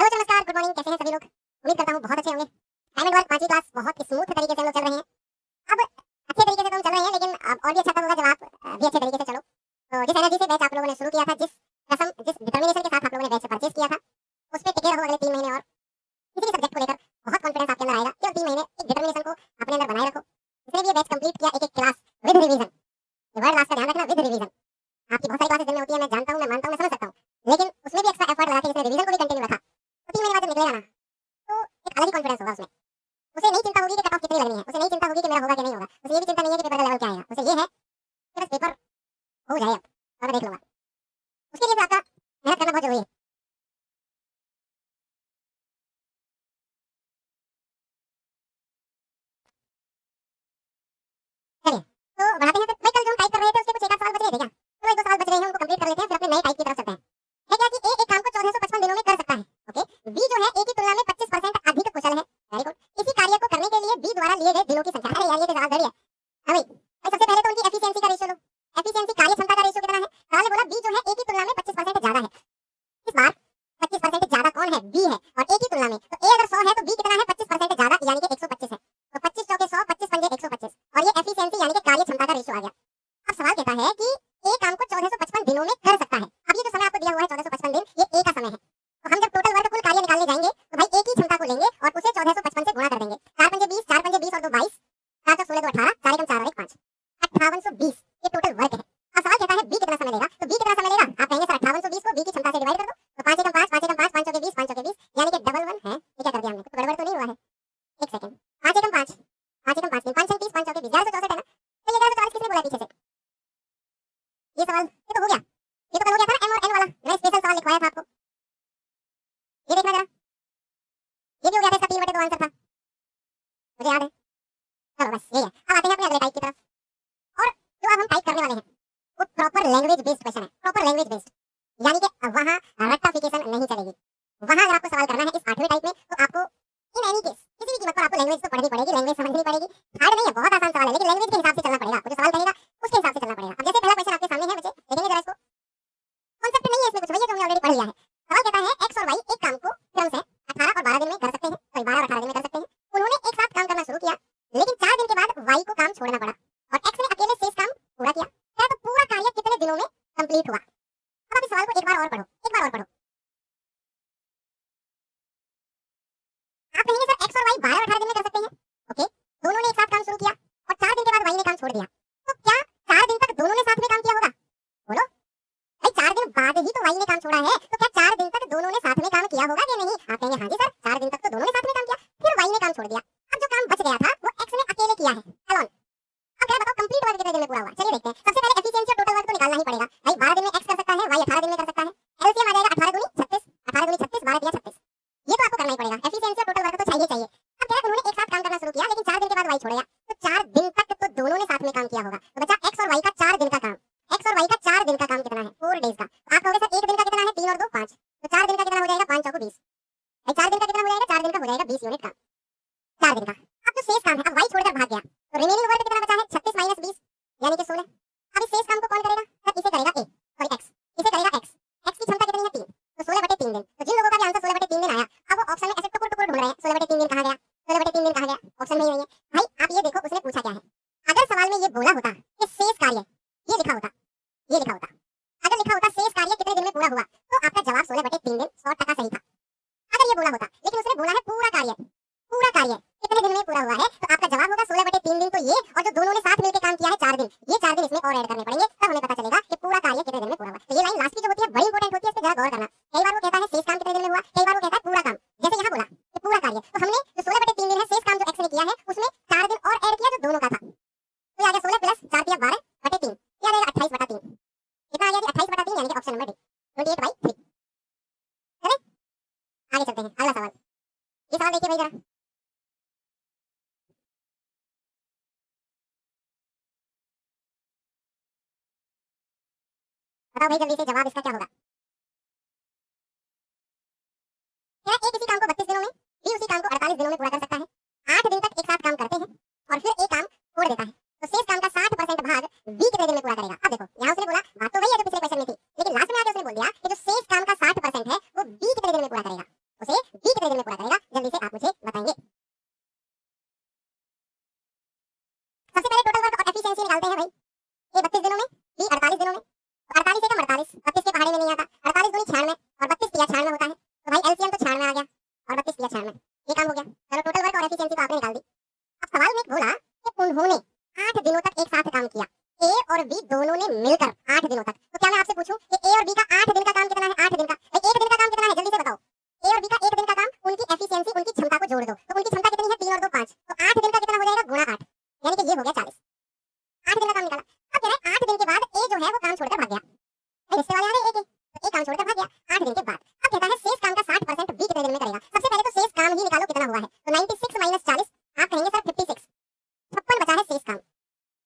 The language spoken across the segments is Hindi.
हेलो नमस्कार, गुड मॉर्निंग। कैसे हैं सभी लोग? उम्मीद करता हूँ बहुत अच्छे होंगे। डायमंड वर्क 5वीं क्लास बहुत स्मूथ तरीके से हम लोग चल रहे हैं। अब अच्छे तरीके से तो हम चल रहे हैं, लेकिन अब और भी अच्छा होगा जब आप भी अच्छे तरीके से चलो। तो जिस एनर्जी से बैच आप लोगों ने शुरू किया था, जिस डिटर्मिनेशन के साथ आप लोगों ने बैच से परचेज किया था, उस पे टिके रहो अगले 3 महीने और किसी भी सब्जेक्ट को लेकर बहुत कॉन्फिडेंस आपके अंदर आएगा। केवल 3 महीने एक डिटर्मिनेशन को अपने अंदर बनाए रखो। जिसने भी ये बैच कंप्लीट किया, एक-एक क्लास विद रिवीजन, ये वर्ड लास्ट का ध्यान रखना, विद रिवीजन। आपकी बहुत सारी क्लासेस दिन में होती है, मैं जानता हूँ, मैं मानता हूँ, मैं समझ सकता हूँ, लेकिन उसमें भी एक्स्ट्रा एफर्ट लगा के जिसने रिवीजन को भी कंटिन्यू रखा, तो 3 महीने बाद जब निकलेगा ना, तो एक अलग ही कॉन्फिडेंस होगा उसमें। उसे नहीं चिंता होगी कि कट ऑफ कितनी लगनी है, उसे नहीं चिंता होगी कि मेरा होगा कि नहीं होगा, उसे ये भी चिंता नहीं है कि पेपर का लेवल क्या आएगा। उसे ये है कि बस पेपर हो जाए, अब मैं देख लूंगा। उसके लिए भी आपका मेहनत करना बहुत जरूरी है। चलिए, तो बढ़ाते हैं। फिर भाई कल जो हम टाइप कर रहे थे उसके कुछ एक आध सवाल बच रहे थे क्या? चलो 1-2 सवाल बच रहे हैं, उनको कंप्लीट कर लेते हैं, फिर अपने नए टाइप की तरफ चलते हैं। है क्या कि ए एक काम को 1455 दिनों में कर सकता है। ओके, बी जो है ए की तुलना में 25% अधिक कुशल है। Very good. इसी कार्य को करने के लिए बी द्वारा लिए गए दिनों की संख्या। अरे यार, ये तो सवाल जड़ी है। हाँ भाई, सबसे पहले तो उनकी एफिशिएंसी का रेशियो लो। एफिशिएंसी कार्य क्षमता का रेशियो कितना है? सवाल ने बोला बी जो है ए की तुलना में 25% ज्यादा है। इस बार 25% ज्यादा कौन है? बी है, और ए की तुलना में तो ए अगर 100 है तो बी कितना है? 25% ज्यादा, यानी कि 125 है। तो 25 चौके 100, 25 पंजे 125, और ये एफिशिएंसी यानी कि कार्य क्षमता का रेशियो आ गया। अब सवाल कहता है कि ए काम को 1455 दिनों में कर सकता है। अब ये जो समय आपको दिया हुआ है 1455 दिन, ये ए का समय है। तो हम जब टोटल वर्क कुल कार्य निकालने जाएंगे तो भाई ए की क्षमता को लेंगे और उसे 1455 से गुणा कर देंगे। 4 पंजे 20, 4 पंजे 20 और 2 22, 4 चौक 16, 2 18, 4 एकम 4 और 1 5, 5820 ये टोटल वर्क है। अब सवाल कहता है बी कितना समय लेगा, तो बी कितना समय लेगा? आप कहेंगे सर 5820 को बी की क्षमता से डिवाइड कर दो, तो 5 एकम 5, 5 एकम 5, 5 चौके 20, 5 चौके 20, यानी कि डबल 1 है। ये क्या कर दिया हमने? कुछ गड़बड़ तो नहीं हुआ है? एक सेकंड। 5 एकम 5, 5 एकम 5 दिन, 5 30, 5 चौके 20, 1164 है ना? तो ये 1140 किसने बोला पीछे से? ये सवाल ये तो हो गया। ये तो कल हो गया था ना, एम और एन वाला, मैं स्पेशल सवाल लिखवाया था आपको। ये देखना जरा, ये भी हो गया था, इसका 3/2 आंसर था, मुझे याद है। चलो बस यही है। अब आते हैं अपने अगले टाइप की तरफ, और जो अब हम टाइप करने वाले हैं वो प्रॉपर लैंग्वेज बेस्ड क्वेश्चन है। प्रॉपर लैंग्वेज बेस्ड, यानी कि वहां रट्टाफिकेशन नहीं चलेगी। वहां अगर आपको सवाल करना है इस 8वें टाइप में, तो आपको इन एनी केस किसी भी कीमत पर आपको लैंग्वेज तो पढ़नी पड़ेगी, लैंग्वेज समझनी पड़ेगी। हार्ड नहीं है, बहुत आसान सवाल है, लेकिन लैंग्वेज के हिसाब से चलना पड़ेगा आपको। जो सवाल कहेगा उसके हिसाब से चलना पड़ेगा। अब जैसे पहला क्वेश्चन आपके सामने है, बच्चे देखेंगे जरा इसको। कॉन्सेप्ट नहीं है इसमें कुछ, भैया जो हमने ऑलरेडी पढ़ लिया है। सवाल कहता है एक्स और वाई एक काम को क्रम से 18 और 12 दिन में कर सकते हैं, सॉरी 12 और 18 दिन में कर सकते हैं। उन्होंने एक साथ काम करना शुरू किया, लेकिन 4 दिन के बाद वाई को काम छोड़ना पड़ा और एक्स ने अकेले शेष काम पूरा किया। तो पूरा कार्य कितने दिनों में कंप्लीट हुआ? अब आप इस सवाल को एक बार और पढ़ो, एक बार और पढ़ो। आप कहेंगे सर एक्स और वाई 12 और 18 दिन में कर सकते हैं। ओके, दोनों ने एक साथ काम शुरू किया और 4 दिन के बाद वाई ने काम छोड़ दिया, तो क्या 4 दिन तक दोनों ने साथ में काम किया होगा? बोलो भाई, 4 दिन बाद ही तो वाई ने काम छोड़ा है, तो क्या 4 दिन तक दोनों ने साथ में काम किया होगा कि नहीं? आप कहेंगे हाँ जी सर, 4 दिन तक तो दोनों ने साथ में काम किया, फिर वाई ने काम छोड़ दिया। अब जो काम बच गया था वो एक्स ने अकेले किया है, अलोन। अब जरा बताओ कंप्लीट वर्क कितने दिन में पूरा हुआ? चलिए देखते हैं। सबसे पहले एफिशिएंसी और टोटल वर्क तो निकालना ही पड़ेगा भाई। 12 दिन में एक्स कर सकता है, वाई 18 दिन में कर सकता है। एलसीएम आ जाएगा 18 दूनी 36, 18 दूनी 36, 12 दिया 36। ये तो आपको करना ही पड़ेगा। एफिशिएंसी और टोटल वर्क तो चाहिए चाहिए। अब कह रहा उन्होंने एक साथ काम करना शुरू किया, लेकिन 4 दिन के बाद वाई छोड़ गया, तो 4 दिन तक तो दोनों ने साथ में काम किया होगा। तो बचा एक्स और वाई का 4 दिन का काम। एक्स और वाई का 4 दिन का काम कितना है? 4 डेज का। तो आप कहोगे सर एक दिन का कितना है? 3 और 2 5, तो 4 दिन का कितना हो जाएगा? 5 चौको 20। भाई 4 दिन का कितना हो जाएगा? 4 दिन का हो जाएगा 20 यूनिट का, 4 दिन का। अब जो शेष काम है, अब वाई छोड़कर भाग गया, तो रिमेनिंग वर्क कितना बचा है? 36 माइनस 20 यानी कि 16। अब इस शेष काम को कौन करेगा? सर इसे करेगा ए, सॉरी एक्स, इसे करेगा एक्स। एक्स की क्षमता कितनी है? 3, तो 16/3 दिन। तो जिन लोगों का भी आंसर 16/3 दिन आया, अब वो ऑप्शन में ऐसे टुकुर-टुकुर ढूंढ रहे हैं, 16/3 दिन कहां गया, 16/3 दिन कहां गया, ऑप्शन में ही नहीं है। भाई आप ये देखो उसने पूछा क्या है। अगर सवाल में ये बोला होता कि शेष कार्य, ये लिखा होता, ये लिखा होता, अगर लिखा होता शेष कार्य कितने दिन में पूरा हुआ, तो आपका जवाब 16/3 दिन 100% सही था, अगर ये बोला होता। लेकिन उसने बोला है पूरा कार्य, पूरा कार्य कितने दिन में पूरा हुआ है, तो आपका जवाब होगा 16/3 दिन। तो ये और जो दोनों ने साथ मिलकर काम किया है 4 दिन, ये 4 दिन इसमें और ऐड करने पड़ेंगे, तब हमें पता चलेगा कि पूरा कार्य कितने दिन में पूरा हुआ। तो ये लाइन लास्ट की जो होती है बड़ी इंपॉर्टेंट होती है, इस पे जरा गौर करना। कई बार वो कहता है शेष काम कितने दिन में हुआ, कई बार वो कहता है पूरा काम। जैसे यहाँ बोला कि पूरा कार्य, तो हमने जो 16/3 दिन है शेष काम जो एक्स ने किया है, उसमें 4 दिन और ऐड किया जो दोनों का था, तो आ गया 16 प्लस 4 3 12/3, ये आ जाएगा 28/3। कितना आ गया जी? 28/3, यानी कि ऑप्शन नंबर डी 28/3। चले आगे चलते हैं, अगला सवाल। ये सवाल देखिए भाई जरा, बताओ भाई जल्दी से जवाब इसका क्या होगा? क्या ए किसी काम को 32 दिनों में, बी उसी काम को 48 दिनों में पूरा कर सकता है। 8 दिन तक एक साथ काम करते हैं और फिर एक काम छोड़ देता है, तो शेष काम का 60% भाग बी कितने दिन में पूरा करेगा? अब देखो यहाँ उसने बोला बात तो वही है जो पिछले क्वेश्चन में थी, लेकिन लास्ट में आके उसने बोल दिया कि जो शेष काम का 60% है वो बी कितने दिन में पूरा करेगा। उसे एफिशिएंसी निकालते हैं भाई, ए 32 दिनों में, बी 48 दिनों में। तो 48 एकम 48, 32 के पहाड़े में नहीं आता, 48 दूनी 96 और 32 तिया 96 होता है। तो भाई एलसीएम तो 96 आ गया और 32 तिया 96, ये काम हो गया। चलो टोटल वर्क और एफिशिएंसी तो आपने निकाल दी। अब सवाल में बोला कि उन्होंने 8 दिनों तक एक साथ काम किया, ए और बी दोनों ने मिलकर 8 दिनों तक। तो क्या मैं आपसे पूछूं कि ए और बी का 8 दिन का काम कितना है? 8 दिन का। भाई एक दिन का काम कितना है जल्दी से बताओ। ए और बी का एक दिन का काम, उनकी एफिशिएंसी, उनकी क्षमता को जोड़ दो। तो उनकी क्षमता कितनी है? 3 और 2 5। तो 8 दिन का कितना हो जाएगा? गुणा 8, यानी कि ये हो गया 40। 8 दिन का काम निकाला। अब कह रहा है 8 दिन के बाद ए जो है वो काम छोड़कर भाग गया। भाई रिश्ते वाले आ रहे हैं ए के, तो ए काम छोड़कर भाग गया 8 दिन के बाद। अब कहता है शेष काम का 60% बी कितने दिन में करेगा? सबसे पहले तो शेष काम ही निकालो कितना हुआ है। तो 96 माइनस 40, आप कहेंगे सर 56, 56 बचा है शेष काम।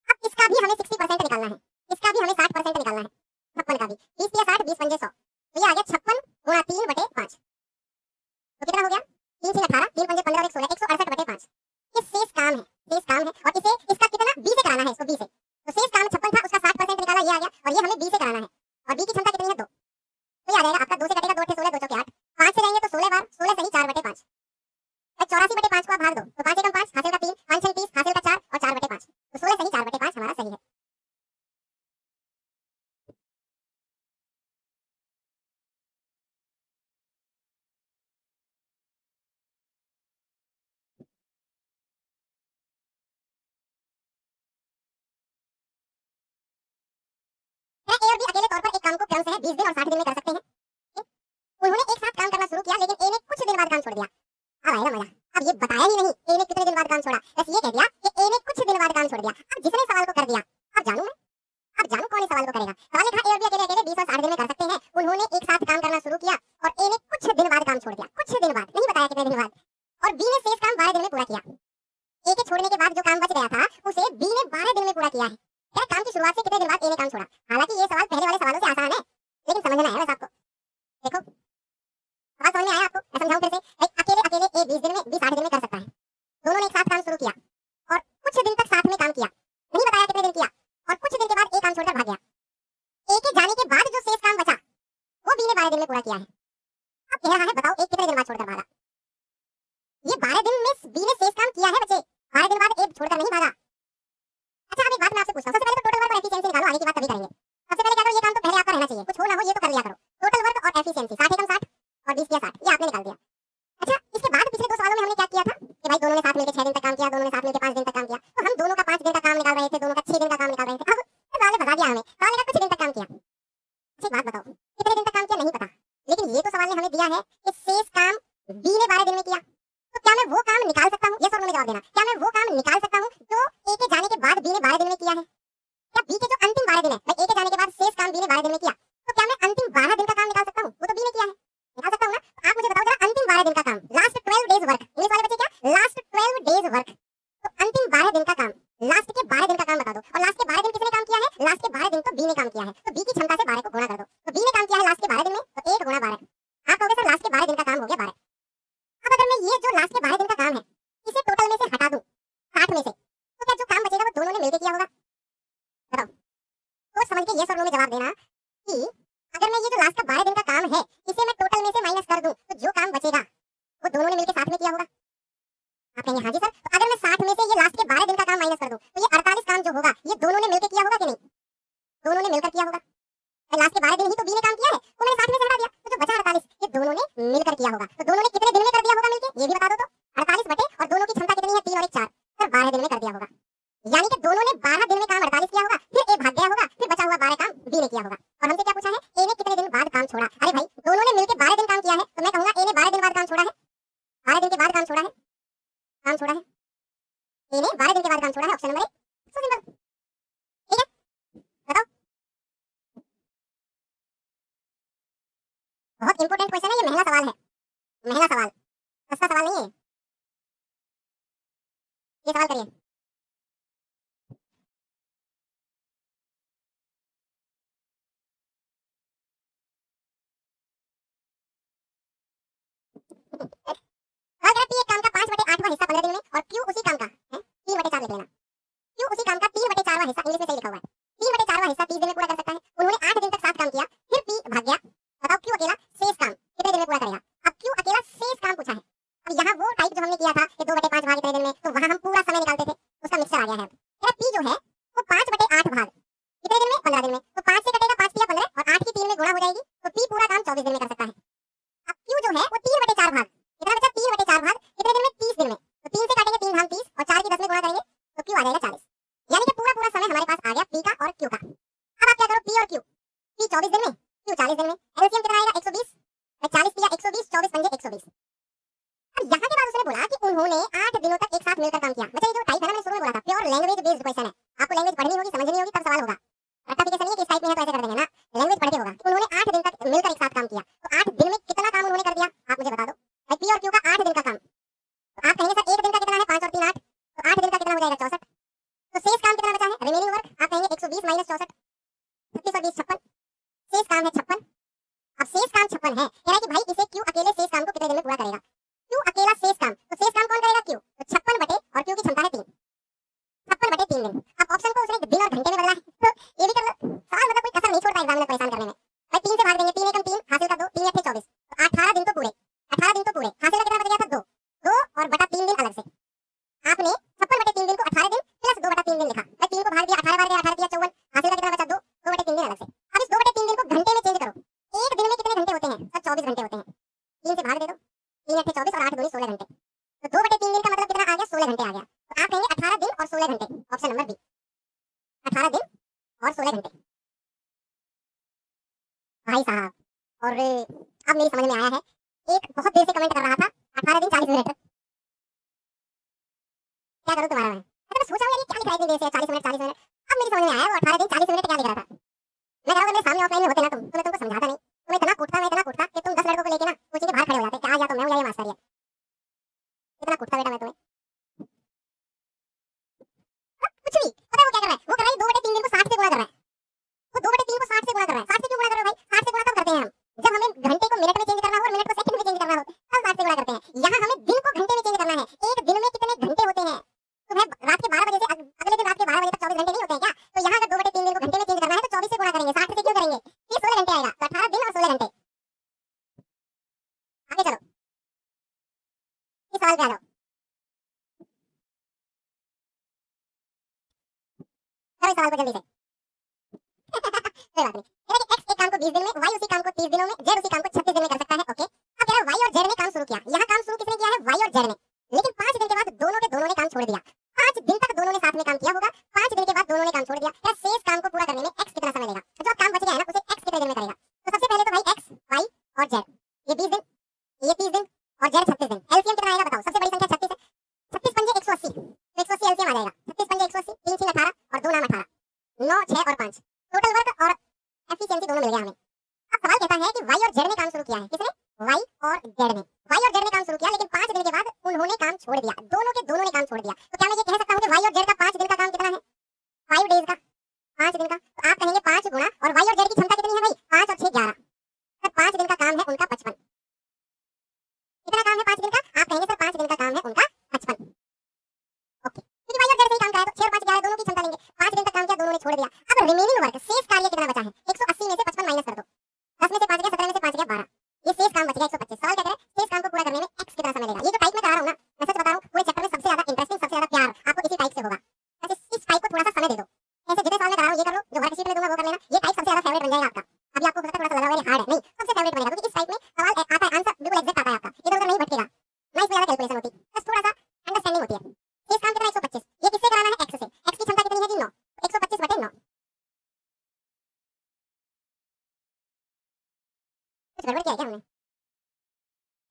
अब इसका भी हमें 60% निकालना है, इसका भी हमें 60% निकालना है, 56 का भी। 20 या 60, 20 पंजे 100, तो ये आ गया 56 गुणा 3/5। तो कितना हो गया? 3 से 18, 3 पंजे 15 और 1 16, 168/5। ये शेष काम है, शेष काम है। और इसे इसका कितना बी से कराना है, इसको बी से। तो शेष काम 56 था, उसका 60% निकाला, ये आ गया। और ये हमें बी से कराना है, और बी की क्षमता कितनी है? 2। तो ये आ जाएगा आपका 2 से कटेगा 2 8 16, 2 चौके 8, 5 से जाएंगे तो 16 बार, 16 सही 4/5। 84/5 को आप भाग दो, तो 5 एकम 5, हासिल का 3, 5 छंग 30, हासिल का 4 और 4/5। तो 16 सही 4/5 हमारा सही है। ए और बी अकेले तौर पर एक काम को क्रम से 20 दिन और 60 दिन में कर सकते हैं। उन्होंने एक साथ काम करना शुरू किया, लेकिन ए ने कुछ दिन बाद काम छोड़ दिया। अब आएगा मजा। अब ये बताया ही नहीं ए ने कितने दिन बाद काम छोड़ा, बस ये कह दिया कि ए ने कुछ दिन बाद काम छोड़ दिया। अब जिसने सवाल को कर दिया, अब जानू मैं, अब जानू कौन इस सवाल को करेगा। सवाल लिखा ए और बी अकेले अकेले 20 और 60 दिन में कर सकते हैं। उन्होंने एक साथ काम करना शुरू किया और ए ने कुछ दिन बाद काम छोड़ दिया, कुछ दिन बाद, नहीं बताया कितने दिन बाद। और बी ने शेष काम 12 दिन में पूरा किया। ए के छोड़ने के बाद जो काम बच गया था, उसे बी ने 12 दिन में पूरा किया है। क्या काम की शुरुआत से कितने दिन बाद ए ने काम छोड़ा? हालांकि ये सवाल पहले वाले सवालों से आसान है, लेकिन समझना है बस आपको। देखो सवाल समझ में आया आपको? मैं समझाऊं फिर से। अकेले अकेले ए 20 दिन में, बी 60 दिन में कर सकता है। दोनों ने एक साथ काम शुरू किया और कुछ दिन तक साथ में काम किया, नहीं बताया कितने दिन किया। और कुछ दिन के बाद ए काम छोड़कर भाग गया। ए के जाने के बाद जो शेष काम बचा, वो बी ने 12 दिन में पूरा किया है। अब कह रहा है बताओ ए कितने दिन बाद छोड़कर भागा? ये 12 दिन में बी ने शेष काम किया है बच्चे, 12 दिन बाद ए छोड़कर नहीं भागा। अच्छा अब एक बात मैं आपसे पूछता हूं, सबसे पहले तो टोटल वर्क और एफिशिएंसी निकालो, आगे की बात तभी करेंगे। सबसे पहले क्या करो, ये काम तो पहले आपका रहना चाहिए, कुछ हो ना हो ये तो कर लिया करो। टोटल वर्क और एफिशिएंसी 60 एकम 60 और 20 या 60, ये आपने निकाल दिया। अच्छा इसके बाद पिछले 2 सवालों में हमने क्या किया था कि भाई दोनों ने साथ मिलकर 6 दिन तक काम किया, दोनों ने साथ मिलकर 5 दिन तक काम किया। तो हम दोनों का 5 दिन का काम निकाल रहे थे, दोनों का 6 दिन का काम निकाल रहे थे। अब सवाल ने बता दिया हमें, सवाल ने कहा कुछ दिन तक काम किया। अच्छा एक बात बताओ, कितने दिन तक काम किया नहीं पता, लेकिन ये तो सवाल ने हमें दिया है कि शेष काम बी ने 12 दिन में किया। तो क्या मैं वो काम निकाल सकता हूं? यस और नो में जवाब देना। क्या मैं वो काम निकाल सकता हूं जो ए के जाने के बाद बी ने 12 दिन में किया है? क्या बी के जो अंतिम 12 दिन है, भाई ए के जाने के बाद शेष काम बी ने 12 दिन में किया, तो क्या मैं अंतिम 12 दिन का काम निकाल सकता हूं? वो तो बी ने किया है, निकाल सकता हूं ना? तो आप मुझे बताओ जरा अंतिम 12 दिन का काम, लास्ट 12 डेज वर्क। इंग्लिश वाले बच्चे क्या, लास्ट 12 डेज वर्क। तो अंतिम 12 दिन का काम, लास्ट के 12 दिन का काम बता दो। और लास्ट के 12 दिन किसने काम किया है? लास्ट के 12 दिन तो बी ने काम किया है। तो बी की क्षमता से 12 को गुणा कर दो। तो बी ने काम किया है लास्ट के 12 दिन में, तो 1 गुणा 12। आप कहोगे सर लास्ट के 12 दिन का काम हो गया 12। अब अगर मैं ये जो लास्ट के 12 दिन का काम है, इसे टोटल में से हटा दूं 60 में से, तो क्या जो काम बचेगा वो दोनों ने मिलकर किया होगा? बताओ। सोच समझ के यस और नो में जवाब देना कि अगर मैं ये जो लास्ट का 12 दिन का काम है, इसे मैं टोटल में से माइनस कर दूं, तो जो काम बचेगा वो दोनों ने मिलकर साथ में किया होगा। आप कहेंगे हाँ जी सर, तो अगर मैं 60 में से ये लास्ट के 12 दिन का काम माइनस कर दूं, तो ये 48 काम जो होगा ये दोनों ने मिलकर किया होगा कि नहीं? दोनों ने मिलकर किया होगा। लास्ट के 12 दिन ही तो बी ने काम किया है, तो मैंने 60 में से हटा दिया, तो जो बचा 48 ये दोनों ने मिलकर किया होगा। तो दोनों ने कितने दिन में कर दिया होगा मिलकर, ये भी बता दो। तो 48 बटे, और दोनों की क्षमता कितनी है? 3 और 1 4, सर 12 दिन में कर दिया होगा। यानी कि दोनों ने 12 दिन में काम 48 किया होगा, फिर ए भाग गया होगा, फिर बचा हुआ 12 काम बी ने किया होगा। और हमसे क्या पूछा है? ए ने कितने दिन बाद काम छोड़ा। अरे भाई दोनों ने मिलकर 12 दिन काम किया है, तो मैं कहूंगा ए ने 12 दिन बाद काम छोड़ा है, 12 दिन के बाद काम छोड़ा है, काम छोड़ा है। ए ने 12 दिन के बाद काम छोड़ा है, ऑप्शन नंबर 1। सो सिंपल, ठीक है? बताओ। बहुत इंपॉर्टेंट क्वेश्चन है, ये महंगा सवाल है, महंगा सवाल, सस्ता सवाल नहीं है। ये सवाल करिए। अगर पी एक काम का 5/8वां हिस्सा 15 दिन में और क्यू उसी काम का है 3/4 लिख लेना। क्यू उसी काम का 3/4वां हिस्सा, इंग्लिश में सही लिखा हुआ है, 3/4वां हिस्सा 30 दिन में पूरा कर सकता है। उन्होंने 8 दिन तक साथ काम किया, फिर पी भाग गया। बताओ क्यू अकेला शेष काम कितने दिन में पूरा करेगा? अब क्यू अकेला शेष काम पूछा है। अब यहाँ वो टाइप जो हमने किया था कि 2/5 भाग कितने दिन में, तो वहां हम पूरा समय निकालते थे, उसका मिक्सचर आ गया है। पी जो है वो 5 8 भाग, कितने दिन में? 15 दिन में। तो 5 से कटेगा 5 तिया 15 और 8 की 3 में गुणा हो जाएगी, तो P पूरा काम 24 दिन में कर सकता है। अब Q जो है वो 3/4 भाग, कितना बचा? 3/4 भाग, कितने दिन में? 30 दिन में। तो 3 से काटेंगे 3 भाग 30 और 4 की 10 में गुणा करेंगे तो Q आ जाएगा 40, यानी कि पूरा पूरा समय हमारे पास आ गया P का और Q का। अब आप क्या करो, P और Q, P 24 दिन में, Q 40 दिन में, एलसीएम कितना आएगा? 120, 40 तिया 120, 24 पंजे 120। अब यहाँ के बाद उसने बोला कि उन्होंने 8 दिनों तक एक साथ मिलकर काम किया। बच्चा ये जो टाइप है ना, मैंने शुरू में बोला था प्योर लैंग्वेज बेस्ड क्वेश्चन है, आपको लैंग्वेज पढ़नी होगी, समझनी होगी, तब सवाल होगा। रट्टाफिकेशन नहीं है कि इस टाइप में है तो ऐसे कर देंगे ना, लैंग्वेज पढ़ के होगा कि उन्होंने 8 दिन तक मिलकर एक साथ काम किया। तो 8 दिन में कितना काम उन्होंने कर दिया, आप मुझे बता दो भाई। P और Q का 8 दिन का काम, तो आप कहेंगे सर एक दिन का कितना है? 5 और 3 8, तो 8 दिन का कितना हो जाएगा? 64। तो शेष काम कितना बचा है? रिमेनिंग वर्क आप कहेंगे 120 माइनस 64, 36 और 20 56, शेष काम है 56। अब शेष काम 56 है, कह रहा है कि भाई इसे Q अकेले शेष काम को कितने दिन में पूरा करेगा? Q अकेला शेष काम, तो शेष काम कौन करेगा? Q। तो 56 बटे, और Q की क्षमता है 3, 56 बटे 3 दिन। अब ऑप्शन को उसने दिन और घंटे में बदला है, तो ये भी कर लो। सवाल मतलब कोई कसर नहीं छोड़ता एग्जाम में परेशान करने में। भाई 3 से भाग देंगे, 3 एकम 3 हासिल का 2, 3 8 24, तो 18 दिन तो पूरे, 18 दिन तो पूरे, हासिल का कितना बच गया था? 2, 2 और बटा 3 दिन अलग से। आपने 56 बटे 3 दिन को 18 दिन प्लस 2 बटा 3 दिन लिखा। भाई 3 को भाग दिया, 18 बार गया 18 54, हासिल का कितना बचा? 2, 2 बटे 3 दिन अलग से। अब इस 2 बटे 3 दिन को घंटे में चेंज करो। एक दिन में कितने घंटे होते हैं? सर 24 घंटे होते हैं। 3 से भाग दे दो, 3 8 24 और 8 दूनी 16 घंटे, तो 2 बटे 3 दिन का मतलब कितना आ गया? 16 घंटे आ गया। तो आप कहेंगे 18 दिन और 16 घंटे, ऑप्शन नंबर बी, 18 दिन और 16 घंटे। भाई साहब, और अब मेरी समझ में आया है, एक बहुत देर से कमेंट कर रहा था 18 दिन 40 मिनट, क्या करूं तुम्हारा मैं? अच्छा मैं सोच रहा हूं यार ये क्या लिख रहा है इतनी देर से 40 मिनट 40 मिनट। अब मेरी समझ में आया वो 18 दिन 40 मिनट क्या लिख रहा था। मैं कह रहा हूं मेरे सामने ऑफलाइन में होते ना तुम, तो मैं तुमको समझाता नहीं, तुम्हें इतना कूटता मैं इतना कूटता कि तुम 10 लड़कों को लेके ना कोचिंग के बाहर खड़े हो जाते, क्या या तो मैं हूं या ये मास्टर है। इतना कूटता बेटा मैं तुम्हें, कुछ नहीं पता है वो क्या कर रहा है। वो कर रहा है 2 बटे 3 दिन को 60 से गुणा कर रहा है। वो 2 बटे 3 को 60 से गुणा कर रहा है। 60 से क्यों गुणा कर रहे हो भाई? 60 से गुणा तब करते हैं हम जब हमें घंटे को मिनट में चेंज करना हो और मिनट को सेकंड में चेंज करना हो, तब 60 से गुणा करते हैं। यहाँ हमें दिन को घंटे में चेंज करना है। एक दिन में कितने घंटे होते हैं? तो भाई रात के 12 बजे से अगले दिन रात के 12 बजे तक 24 घंटे नहीं होते हैं क्या? तो यहाँ अगर 2 बटे 3 दिन को घंटे में चेंज करना है तो 24 से गुणा करेंगे, 60 से क्यों करेंगे? ये 16 घंटे आएगा, तो 18 दिन और 16 घंटे। आगे चलो, इस सवाल पे आ जाओ। करो इस सवाल को जल्दी से। कोई बात नहीं। कह रहा है कि x एक काम को 20 दिन में, y उसी काम को 30 दिनों में, z उसी काम को 36 दिन में कर सकता है। ओके, अब कह रहा है y और z ने काम शुरू किया। यहाँ काम शुरू किसने किया है? y और z ने। लेकिन 5 दिन के बाद दोनों के दोनों ने काम छोड़ दिया। 5 दिन तक दोनों ने साथ में काम किया होगा, 5 दिन के बाद दोनों ने काम छोड़ दिया। क्या शेष काम को पूरा करने में x कितना समय लेगा? जो अब काम बच गया है ना उसे x कितने दिन में करेगा? तो सबसे पहले तो भाई x, y और z, ये 20 दिन, ये 30 दिन और z 36 दिन। एलसीएम कितना आएगा बताओ? सबसे बड़ी संख्या 36 है, 36 पंजे 180, तो 180 एलसीएम आ जाएगा। 36 पंजे 180, 3 6 18 और 2 नाम 18, 9 6 और 5, टोटल वर्क और एफिशिएंसी दोनों मिल गया हमें। अब सवाल कहता है कि y और z ने काम शुरू किया है। किसने? y और z ने। y और z ने काम शुरू किया लेकिन 5 दिन के बाद उन्होंने काम छोड़ दिया, दोनों के दोनों ने काम छोड़ दिया। तो क्या मैं ये कह सकता हूं कि y और z का 5 दिन का काम कितना है? 5 डेज का, 5 दिन का। तो आप कहेंगे 5 गुना, और y और z की क्षमता कितनी है भाई? 5 और 6 11, सर 5 दिन का काम है उनका 55। कितना काम है 5 दिन का? आप कहेंगे सर 5 दिन का काम है उनका 55। ओके, क्योंकि y और z से ही काम कराया तो 6 और 5 11 दोनों की क्षमता लेंगे। 5 दिन तक काम किया, दोनों ने छोड़ दिया। अब रिमेनिंग वर्क, शेष कार्य कितना बचा है? 180 में से 55 माइनस कर दो, 10 में से 5 गया, 17 में से 5 गया 12, ये शेष काम बच गया 125। सवाल क्या कह रहा है? शेष काम को पूरा करने में x कितना समय लगेगा? ये जो टाइप में करा रहा हूं ना, मैं सच बता रहा हूं पूरे चैप्टर में सबसे ज्यादा इंटरेस्टिंग, सबसे ज्यादा प्यार आपको इसी टाइप से होगा। बस इस टाइप को थोड़ा सा समय दे दो। ऐसे जितने सवाल मैं करा रहा हूं ये कर लो, जो वर्कशीट में दूंगा वो कर लेना। ये टाइप सबसे ज्यादा फेवरेट बन जाएगा आपका। अभी आपको हो सकता है थोड़ा सा लगा हुआ हार्ड है, नहीं सबसे फेवरेट बनेगा, क्योंकि इस टाइप में सवाल आता है, आंसर बिल्कुल एग्जैक्ट आता है आपका, इधर उधर नहीं भटकेगा ना, इसमें ज्यादा कैलकुलेशन होती, बस थोड़ा सा अंडरस्टैंडिंग होती है। शेष काम कितना? 125। ये किससे कराना है? x से। x की क्षमता कितनी है जी? 9, 125 बटे 9। कुछ गड़बड़ किया है क्या हमने?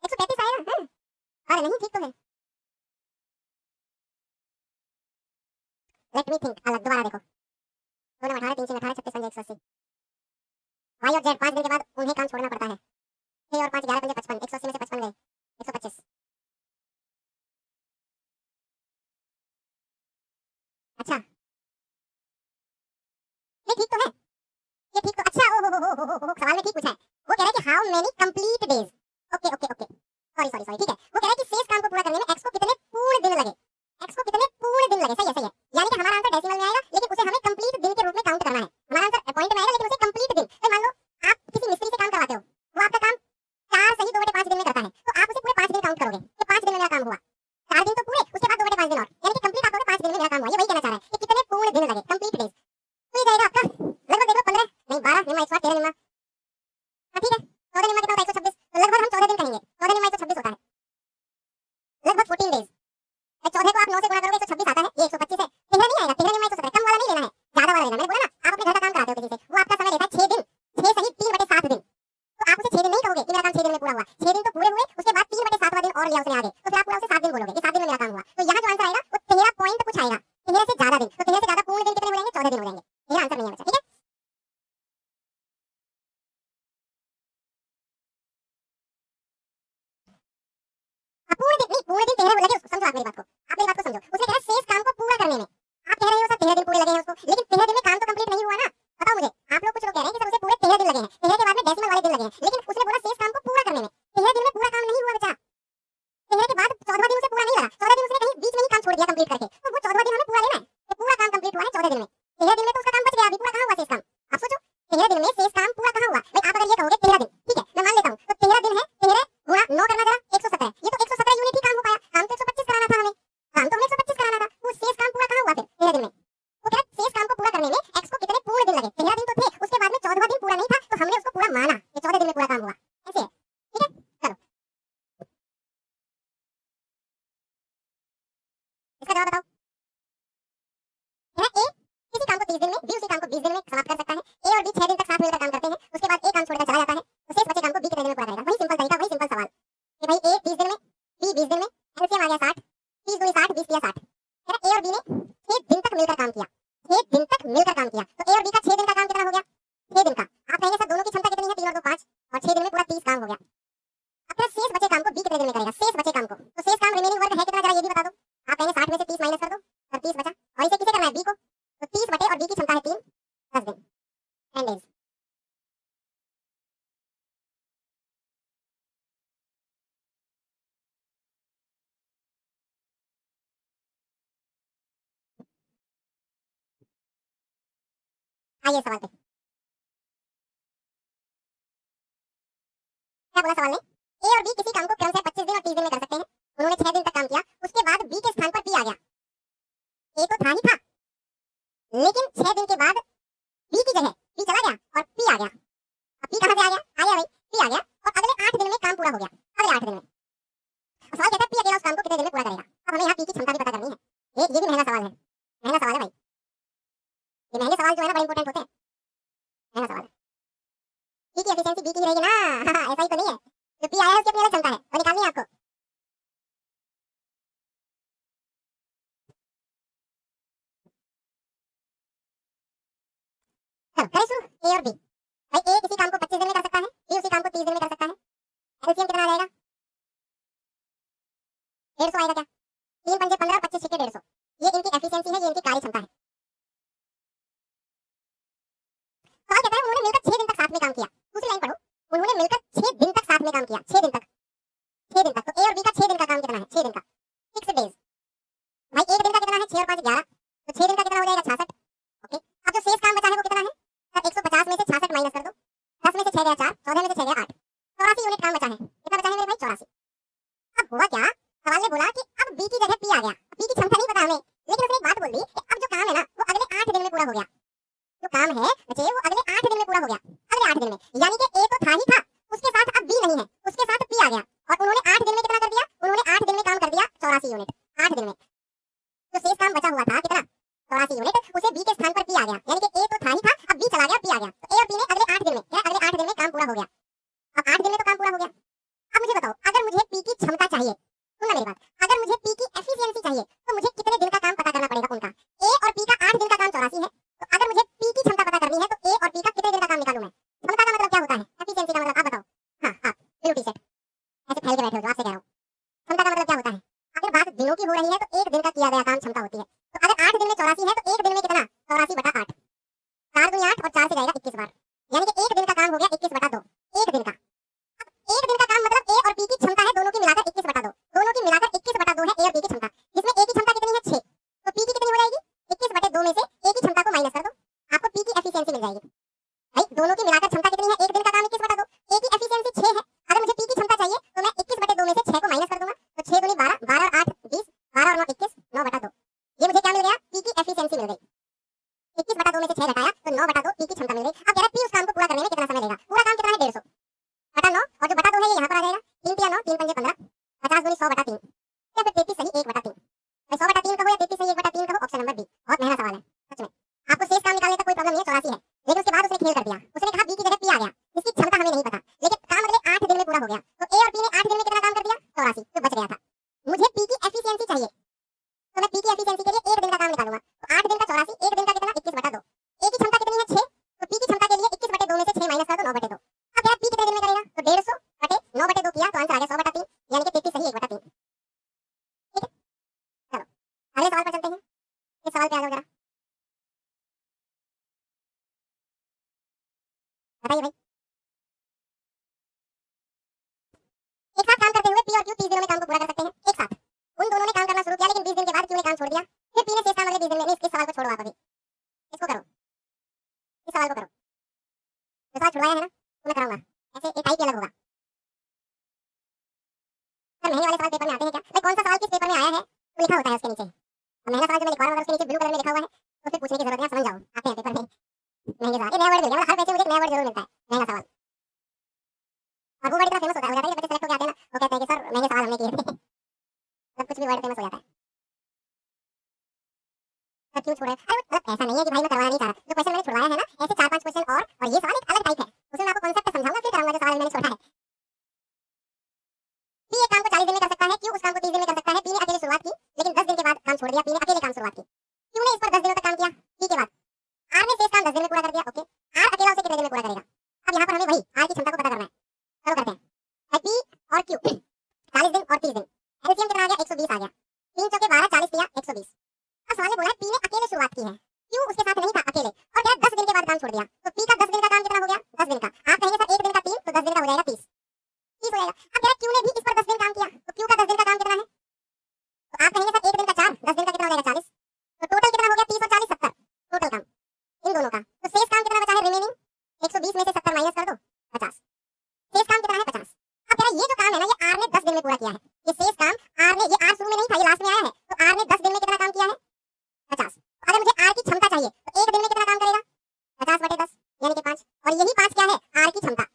135 आएगा? हां, अरे नहीं ठीक तो है। लेट मी थिंक, अलग दोबारा देखो, 2 9 18 3 6 18 36 पंजे 180। y और z 5 दिन के बाद उन्हें काम छोड़ना पड़ता है। 6 और 5 11 पंजे 55, 180 में से 55 गए 125। अच्छा ये ठीक तो है, ये ठीक तो, अच्छा ओ हो सवाल में ठीक पूछा है। वो कह रहा है कि how many complete days. Okay okay okay, sorry sorry sorry, ठीक है। वो कह रहा है कि शेष काम को पूरा करने में x को कितने पूर्ण दिन लगे? x को कितने पूर्ण दिन लगे? सही है सही है, यानी कि हमारा आंसर डेसिमल में आएगा लेकिन उसे हमें कंप्लीट दिन के रूप में काउंट करना है। हमारा आंसर पॉइंट में आएगा लेकिन उसे कंप्लीट दिन। तो मान लो आप किसी मिस्त्री से काम करवाते हो, वो आपका काम 4 सही 2/5 दिन में करता है, तो आप उसे पूरे 5 दिन काउंट करोगे कि 5 दिन में मेरा काम हुआ, 4 दिन तो पूरे, उसके बाद 2/5 दिन और, यानी कि कंप्लीट आप कहोगे 5 दिन में मेरा काम हुआ। ये वही कहना चाह रहा है कि कितने पूर्ण दिन लगे, कंप्लीट डेज। मेरा आंसर नहीं है बच्चा, ठीक है। पूर्ण दिन नहीं, पूर्ण दिन 13 लगे उसको, समझो आप मेरी बात को, आप मेरी बात को समझो। उसने कहा शेष काम को पूरा करने में, आप कह रहे हो सर 13 दिन पूरे लगे हैं उसको, लेकिन 13 दिन में काम तो कंप्लीट नहीं हुआ ना। बताओ मुझे, आप लोग कुछ लोग कह रहे हैं कि सर उसे पूरे 13 दिन लगे हैं, 13 के बाद में डेसिमल वाले दिन लगे हैं, लेकिन उसने बोला शेष काम को पूरा करने में। 13 दिन में पूरा काम नहीं हुआ बच्चा, 13 के बाद 14वां दिन उसे पूरा नहीं लगा, 14 दिन उसने कहीं बीच में ही काम छोड़ दिया कंप्लीट करके, तो वो 14वां दिन हमें पूरा लेना है। तो पूरा काम कंप्लीट हुआ है 14 दिन में, 13 दिन में तो उसका काम बच गया, अभी पूरा कहां हुआ शेष काम। आप सोचो 13 दिन में शेष काम पूरा कहां हुआ। भाई आप अगर ये कहोगे 13 दिन, ठीक है मैं मान लेता हूं, तो 13 दिन है, 13 गुणा 9 करना जरा 117, ये तो 117 यूनिट ही काम हो पाया, काम तो 125 कराना था हमें, काम तो हमें 125 कराना था, वो शेष काम पूरा कहां हुआ फिर 13 दिन में। वो कह रहा शेष काम को पूरा करने में x को कितने पूर्ण दिन लगे, 13 दिन तो थे, उसके बाद में 14वां दिन पूरा नहीं था, तो हमने उसको पूरा माना कि 14 दिन में पूरा काम हुआ, ऐसे है, ठीक है। चलो इसका जवाब बताओ। ए किसी काम को 30 दिन में, बी उसी काम को 20 दिन में समाप्त कर सकता है। ए और बी 6 दिन तक साथ मिलकर काम करते हैं, उसके बाद ए काम छोड़कर चला जाता है, तो शेष बचे काम को बी कितने दिन में पूरा करेगा। वही सिंपल तरीका, वही सिंपल सवाल कि भाई ए 30 दिन में, बी 20 दिन में, एलसीएम आ गया 60, 30 दूनी 60, 20 किया 60, है ना। ए और बी ने 6 दिन तक मिलकर काम किया, 6 दिन तक मिलकर काम किया, तो ए और बी का 6 दिन का काम कितना हो गया, 6 दिन का। आप कहेंगे सर दोनों की क्षमता कितनी है, 3 और 2 5, और 6 दिन में पूरा 30 काम हो गया। अब फिर शेष बचे काम को बी कितने दिन में करेगा, शेष बचे काम को, तो शेष काम रिमेनिंग वर्क है कितना जरा ये भी बता दो। आप कहेंगे 60 में से 30 माइनस कर दो, और 30 बचा, और इसे किसे करना है, बी को, तो 30 बटे और बी की क्षमता है 3, 10 दिन, 10 डेज। आइए सवाल पे, क्या बोला सवाल ने, ए और बी किसी काम को क्रमशः 25 दिन और 30 दिन में कर सकते हैं। उन्होंने 6 दिन तक काम किया, उसके बाद बी के स्थान पर पी आ गया। ए तो था ही था, लेकिन 6 दिन के बाद बी की जगह पी चला गया और पी आ गया। अब पी कहां से आ गया, भाई पी आ गया, और अगले 8 दिन में काम पूरा हो गया, अगले 8 दिन में। सवाल कहता है पी अकेला उस काम को कितने दिन में पूरा करेगा। अब हमें यहाँ पी की क्षमता भी पता करनी है, ये भी महंगा सवाल है, महंगा सवाल है भाई, ये महंगे सवाल जो है ना बड़े इंपॉर्टेंट होते हैं, महंगा सवाल है। पी की एफिशिएंसी बी की ही रहेगी ना, ऐसा ही तो नहीं है, जो पी आया है उसकी अपनी अलग क्षमता है, तो निकालनी है आपको। चलो करें शुरू, ए और बी। भाई ए किसी काम को 25 दिन में कर सकता है, बी उसी काम को 30 दिन में कर सकता है। एलसीएम कितना आ जाएगा, 150 आएगा क्या, 3 पंजे 15, 25 छिके 150, ये इनकी एफिशिएंसी है, ये इनकी कार्य क्षमता है। सवाल कहता है उन्होंने मिलकर 6 दिन तक साथ में काम किया, दूसरी लाइन पढ़ो, उन्होंने मिलकर 6 दिन तक साथ में काम किया, 6 दिन तक, 6 दिन तक, तो ए और बी का 6 दिन का काम कितना है, 6 दिन का, 6 डेज। भाई एक दिन का कितना है, 6 और 5 11, तो 6 दिन का कितना हो जाएगा 66। ओके, अब जो शेष काम बचा है वो कितना है, 150 में से 66 माइनस कर दो, 10 में से 6 गया 4, 14 में से 6 गया 8, 84 यूनिट काम बचा है। कितना बचा है मेरे भाई, 84। अब हुआ क्या, सवाल ने बोला कि अब बी की जगह पी आ गया, पी की क्षमता नहीं पता हमें, लेकिन उसने एक बात बोल दी कि अब जो काम है ना वो अगले 8 दिन में पूरा हो गया, जो काम है बच्चे वो अगले 8 दिन में पूरा हो गया, अगले 8 दिन में, यानी कि ए तो था ही था, उसके साथ अब बी नहीं है, उसके साथ पी आ गया, और उन्होंने 8 दिन में कितना कर दिया, उन्होंने 8 दिन में काम कर दिया 84 यूनिट, 8 दिन में। जो शेष काम बचा हुआ था कितना, 84 यूनिट, उसे बी के स्थान पर पी आ गया, यानी कि ए तो था ही था, अब बी चला गया, पी आ गया, तो ए और बी ने अगले 8 दिन में, क्या अगले 8 दिन में काम पूरा हो गया। अब 8 दिन में तो काम पूरा हो गया। अब मुझे बताओ, अगर मुझे पी की क्षमता चाहिए, सुनना मेरी बात, अगर मुझे पी की एफिशिएंसी चाहिए तो मुझे कितने दिन का काम पता करना पड़ेगा उनका। ए और पी का 8 दिन का काम 84 है, तो अगर मुझे पी की क्षमता पता करनी है तो ए और पी का कितने दिन का काम निकालूं मैं। क्षमता का मतलब क्या होता है, एफिशिएंसी का मतलब आप बताओ। हां आप ब्लू टी-शर्ट ऐसे फैल के बैठे हो, जो आपसे कह रहा हूं, क्षमता का मतलब क्या होता है। अगर बात दिनों की हो रही है तो एक दिन का किया गया काम क्षमता होती है, तो अगर 8 दिन में 84 है तो एक दिन में कितना, 84/8, 4 दूनी 8 और 4 से जाएगा 21 बार, यानी कि एक दिन का काम हो गया 21/2, एक दिन का। एक दिन का काम मतलब ए और बी की क्षमता है दोनों की मिलाकर 21/2, दोनों की मिलाकर 21/2 है ए और बी की क्षमता, जिसमें ए की क्षमता कितनी है 6, तो पी की कितनी हो जाएगी 21/2 में से ए की क्षमता को माइनस कर दो, आपको पी की एफिशिएंसी मिल जाएगी। भाई दोनों की मिलाकर क्षमता कितनी है, एक दिन का काम 21/2, ए की एफिशिएंसी 6 है, अगर मुझे पी की क्षमता चाहिए तो मैं 21/2 में से 6 को माइनस कर दूंगा, तो 6 दूनी 12, 12 और 8 20, 12 और 9 21, 9/2, ये मुझे क्या मिल गया, पी की एफिशिएंसी मिल गई। 21/2 में से 6 घटाया तो 9/2 पी की क्षमता मिल गई। अब कह रहा है पी उस काम को पूरा करने में कितना समय लेगा, पूरा काम कितना है 150 बटा 9, और जो बटा 2 है ये यहाँ पर आ जाएगा, 3 3 9, 3 पंजे 15, 50 दूनी 100/3, या फिर 33 सही 1/3, भाई 100/3 कहो या 33 सही 1/3 कहो, ऑप्शन नंबर बी। बहुत महंगा सवाल है सच में, आपको शेष काम निकालने का कोई प्रॉब्लम नहीं है, 84 है, लेकिन उसके बाद उसने खेल कर दिया, उसने कहा बी की जगह पी आ गया, इसकी क्षमता हमें नहीं पता, लेकिन काम अगले 8 दिन में पूरा हो गया, तो ए और बी ने 8 दिन में कितना काम कर दिया 84, जो बच गया था। मुझे पी की एफिशिएंसी चाहिए, तो मैं पी की एफिशिएंसी के लिए एक दिन का काम निकालूंगा, तो 8 दिन का 84, एक दिन का कितना 21/2, ए की बताइए भाई। एक साथ काम करते हुए पी और क्यू 30 दिनों में काम को पूरा कर सकते हैं, एक साथ। उन दोनों ने काम करना शुरू किया, लेकिन 20 दिन के बाद क्यू ने काम छोड़ दिया। फिर पी ने शेष काम अगले 20 दिन में। नहीं, इस सवाल को छोड़ो आप अभी, इसको करो, इस सवाल को करो। जो सवाल छुड़वाया है ना, वो मैं कराऊंगा, ऐसे एक टाइप अलग होगा। सर महीने वाले सवाल पेपर में आते हैं क्या? भाई कौन सा सवाल किस पेपर में आया है वो लिखा होता है उसके नीचे। अब महीना सवाल जो मैं लिखवा रहा हूं, अगर उसके नीचे ब्लू कलर में लिखा हुआ है तो फिर पूछने की जरूरत नहीं, समझ जाओ, आते हैं पेपर में महीने सवाल। ये नया वर्ड मिल गया, मतलब हर बैच में मुझे एक नया वर्ड जरूर मिलता है, महीना सवाल। और वो वर्ड इतना फेमस हो जाता है कि बच्चे सेलेक्ट होकर आते हैं ना, वो कहते हैं कि सर महीने सवाल हमने किए थे। मतलब कुछ भी वर्ड फेमस हो जाता है। सर क्यों छोड़ रहे हैं? अरे मतलब ऐसा नहीं है कि भाई मैं करवाना नहीं चाह रहा, जो क्वेश्चन मैंने छुड़वाया है ना, ऐसे 4-5 क्वेश्चन और ये सवाल एक अलग टाइप है, उसमें मैं आपको कांसेप्ट समझाऊंगा, फिर कराऊंगा जो सवाल मैंने छोड़ा है। पी एक काम को 40 दिन में कर सकता है, क्यू उस काम को 30 दिन में कर सकता है। पी ने अकेले शुरुआत की, लेकिन 10 दिन के बाद काम छोड़ दिया। पी ने अकेले काम शुरुआत की, क्यू ने इस पर 10 दिनों तक काम किया। पी के बाद आर ने शेष काम 10 दिन में पूरा कर दिया। ओके, आर अकेला उसे कितने दिन में पूरा करेगा? अब यहाँ पर हमें वही आर की क्षमता को पता करना है, चलो करते हैं। पी और क्यू 40 दिन और 30 दिन, एलसीएम कितना आ गया? 120 आ गया। 3 चौके 12, 40 दिया 120। अब सवाल में बोला है पी ने अकेले शुरुआत की है, क्यू उसके साथ नहीं था अकेले, और क्या 10 दिन के बाद काम छोड़ दिया। तो पी का 10 दिन का काम कितना हो गया? 10 दिन का। आप कहेंगे सर 1 दिन का 3, तो 10 दिन का हो जाएगा 30, 30 हो जाएगा। अब कह रहा क्यू ने भी इस पर 10 दिन काम किया, तो क्यू का 10 दिन का काम कितना है? तो आप कहेंगे सर 1 दिन का 4, 10 दिन का कितना हो जाएगा? 40। तो टोटल कितना हो गया? 30 और 40 70 टोटल काम इन दोनों का। तो शेष काम कितना बचा है रिमेनिंग? 120 में से 70 माइनस कर दो, 50। शेष काम कितना है? 50। अब कह रहा ये जो काम है ना, ये आर ने 10 दिन में पूरा किया है। ये शेष काम आर ने, ये आर शुरू में नहीं था, ये लास्ट में आया है, तो आर ने 10 दिन में कितना काम किया है? 50। अगर मुझे आर की क्षमता चाहिए तो 1 दिन में कितना काम करेगा? 50/10 यानी कि 5। और यही 5 क्या है? आर की क्षमता,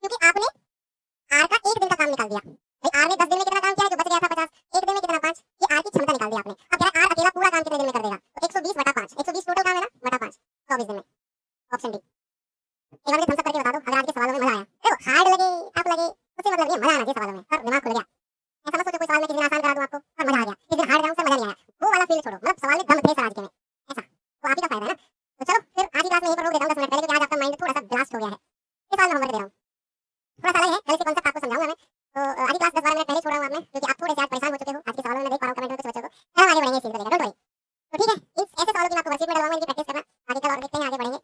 क्योंकि आपने आर का 1 दिन का काम निकाल दिया। भाई आर ने 10 दिन में कितना काम किया है? जो बच गया था 50, 1 दिन में कितना? 5। ये आर की क्षमता निकाल दी आपने। अब कह रहा आर अकेला पूरा काम कितने दिन में कर देगा? तो 120/5, 120 टोटल काम है ना, बटा 5, 24 दिन में। Option D. एक बार थम्स अप करके बता दो अगर आज के सवालों में मजा आया। देखो हार्ड लगे टफ लगे उससे मतलब नहीं, मजा आना चाहिए सवालों में, सर दिमाग खुल गया। ऐसा मत सोचो कोई सवाल में किसी दिन आसान करा दूं आपको और मजा आ गया, किसी दिन हार्ड कराऊं सर मजा नहीं आया, वो वाला फील छोड़ो। मतलब सवाल में दम थे सर आज के में, ऐसा तो आप ही का फायदा है ना। तो चलो फिर आज की क्लास में यहीं पर रोक देता हूं 10 मिनट पहले, क्योंकि आज आपका माइंड थोड़ा सा ब्लास्ट हो गया है। इस सवाल में होमवर्क दे रहा हूं, थोड़ा सा अलग है, कल से कॉन्सेप्ट आपको समझाऊंगा मैं। तो आज की क्लास 10-12 मिनट पहले छोड़ा हूं आपने, क्योंकि आप थोड़े से आज परेशान हो चुके हो। आज के सवालों में मैं देख पा रहा हूं कमेंट में कुछ बच्चों को, हम आगे बढ़ेंगे इस चीज को लेकर, डोंट वरी। तो ठीक है, इस ऐसे सवालों की मैं आपको वर्कशीट में डलवाऊंगा, इनकी प्रैक्टिस करना। आगे कल और देखते हैं आगे बढ़ेंगे।